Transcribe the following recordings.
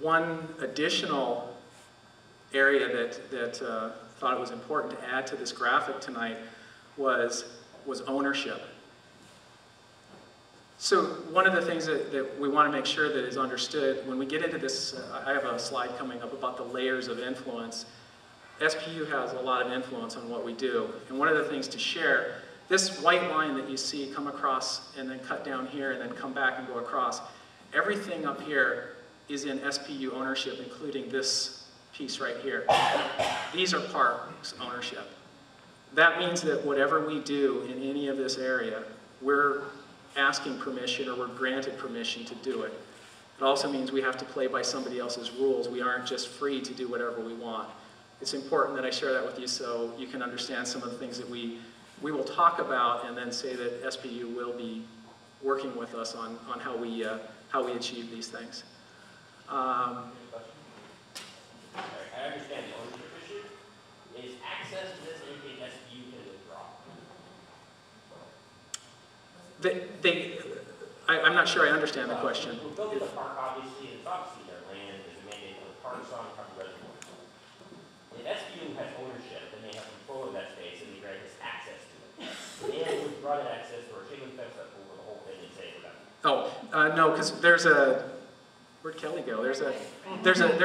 one additional area that thought it was important to add to this graphic tonight was ownership. So one of the things that we want to make sure that is understood when we get into this, I have a slide coming up about the layers of influence. SPU has a lot of influence on what we do. And one of the things to share, this white line that you see come across and then cut down here and then come back and go across, everything up here is in SPU ownership, including this piece right here. These are parks ownership. That means that whatever we do in any of this area, we're asking permission or we're granted permission to do it. It also means we have to play by somebody else's rules. We aren't just free to do whatever we want. It's important that I share that with you so you can understand some of the things that we will talk about and then say that SPU will be working with us on how we achieve these things. I understand the ownership issue. Is access to this anything SPU can withdraw? I'm not sure I understand the question. We're building the park, obviously, and it's obviously their land. There's a mandate for the parks on the reservoir. If SPU has ownership, then they have control of that space and they grant us access to it. And withdraw that access for a chain fence up over the whole thing and say we're done. No, because there's a, where'd Kelly go? There's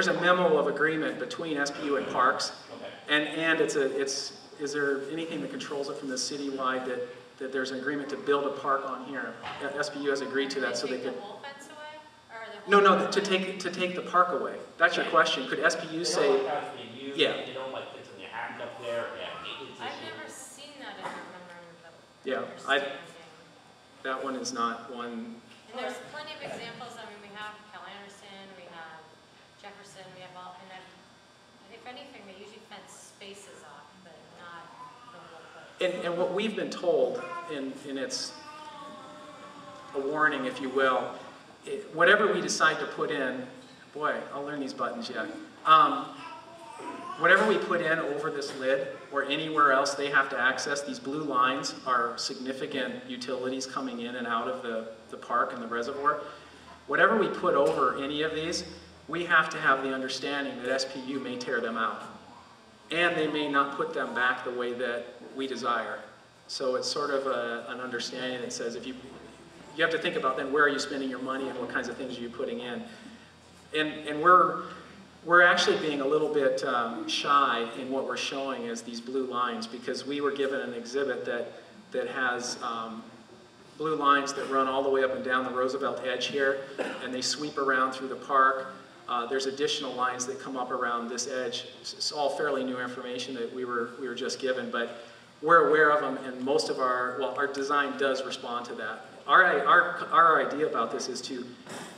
a memo of agreement between SPU and parks. Okay. And is there anything that controls it from the citywide that there's an agreement to build a park on here? SPU has agreed to that so they could. The whole fence away? Or the whole No, to take the park away. That's your question. Could SPU say? Yeah. They don't like things when you have it up there. I've never seen that in our memorandum. Yeah, that one is not one. And there's plenty of examples. I mean, we have Kelly Anderson, we have Jefferson, we have all, and if anything, they usually fence spaces off, but not the whole place. And what we've been told, and it's a warning, if you will, whatever we decide to put in, boy, I'll learn these buttons yet. Whatever we put in over this lid or anywhere else they have to access, these blue lines are significant utilities coming in and out of the park and the reservoir. Whatever we put over any of these, we have to have the understanding that SPU may tear them out. And they may not put them back the way that we desire. So it's sort of an understanding that says if you have to think about then where are you spending your money and what kinds of things are you putting in. And we're actually being a little bit shy in what we're showing as these blue lines because we were given an exhibit that has blue lines that run all the way up and down the Roosevelt edge here, and they sweep around through the park. There's additional lines that come up around this edge. It's all fairly new information that we were just given, but we're aware of them, and most of our design does respond to that. Our idea about this is to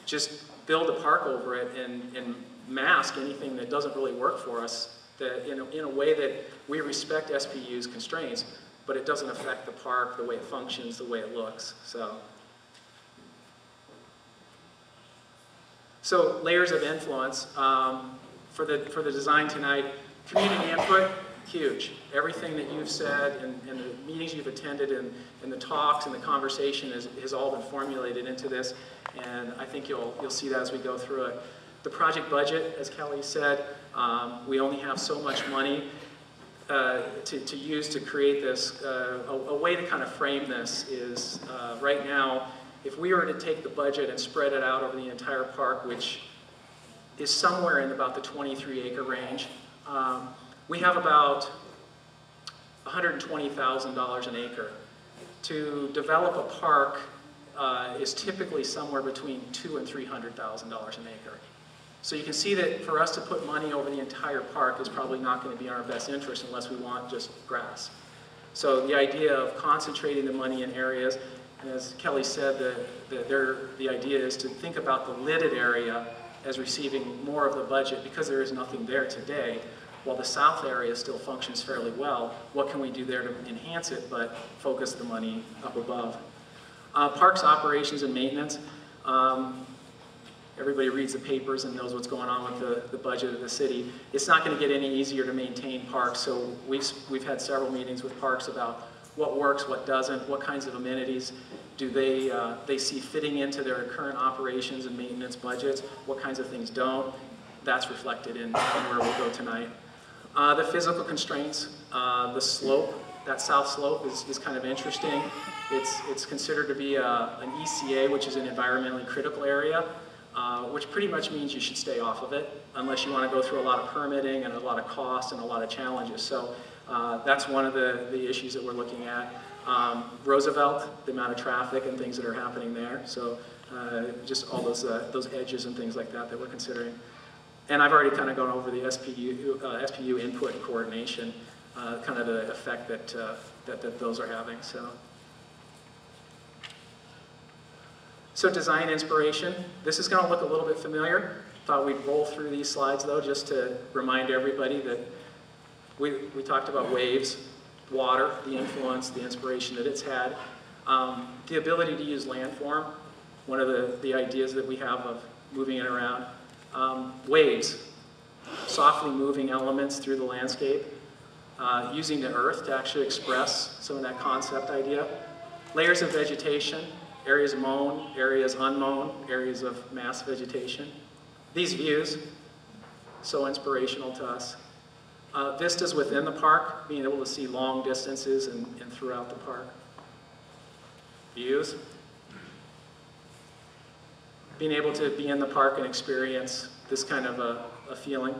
just build a park over it and mask anything that doesn't really work for us that in a way that we respect SPU's constraints, but it doesn't affect the park, the way it functions, the way it looks. So layers of influence for the design tonight. Community input, huge. Everything that you've said and the meetings you've attended and the talks and the conversation has all been formulated into this, and I think you'll see that as we go through it. The project budget, as Kelly said, we only have so much money to use to create this. A way to kind of frame this is right now, if we were to take the budget and spread it out over the entire park, which is somewhere in about the 23-acre range, we have about $120,000 an acre. To develop a park is typically somewhere between $200,000 and $300,000 an acre. So you can see that for us to put money over the entire park is probably not going to be in our best interest unless we want just grass. So the idea of concentrating the money in areas, and as Kelly said, the idea is to think about the lidded area as receiving more of the budget because there is nothing there today. While the south area still functions fairly well, what can we do there to enhance it but focus the money up above? Parks operations and maintenance. Everybody reads the papers and knows what's going on with the budget of the city. It's not going to get any easier to maintain parks, so we've had several meetings with parks about what works, what doesn't, what kinds of amenities do they see fitting into their current operations and maintenance budgets, what kinds of things don't. that's reflected in where we'll go tonight. The physical constraints, the slope, that south slope is kind of interesting. It's considered to be an ECA, which is an environmentally critical area, which pretty much means you should stay off of it unless you want to go through a lot of permitting and a lot of costs and a lot of challenges. So that's one of the issues that we're looking at. Roosevelt, the amount of traffic and things that are happening there. So just all those edges and things like that we're considering. And I've already kind of gone over the SPU input and coordination, kind of the effect that those are having. So design inspiration. This is going to look a little bit familiar. Thought we'd roll through these slides though, just to remind everybody that we talked about waves, water, the influence, the inspiration that it's had. The ability to use landform, one of the ideas that we have of moving it around. Waves, softly moving elements through the landscape. Using the earth to actually express some of that concept idea. Layers of vegetation, areas mown, areas unmown, areas of mass vegetation. These views, so inspirational to us. Vistas within the park, being able to see long distances and throughout the park. Views. Being able to be in the park and experience this kind of a feeling.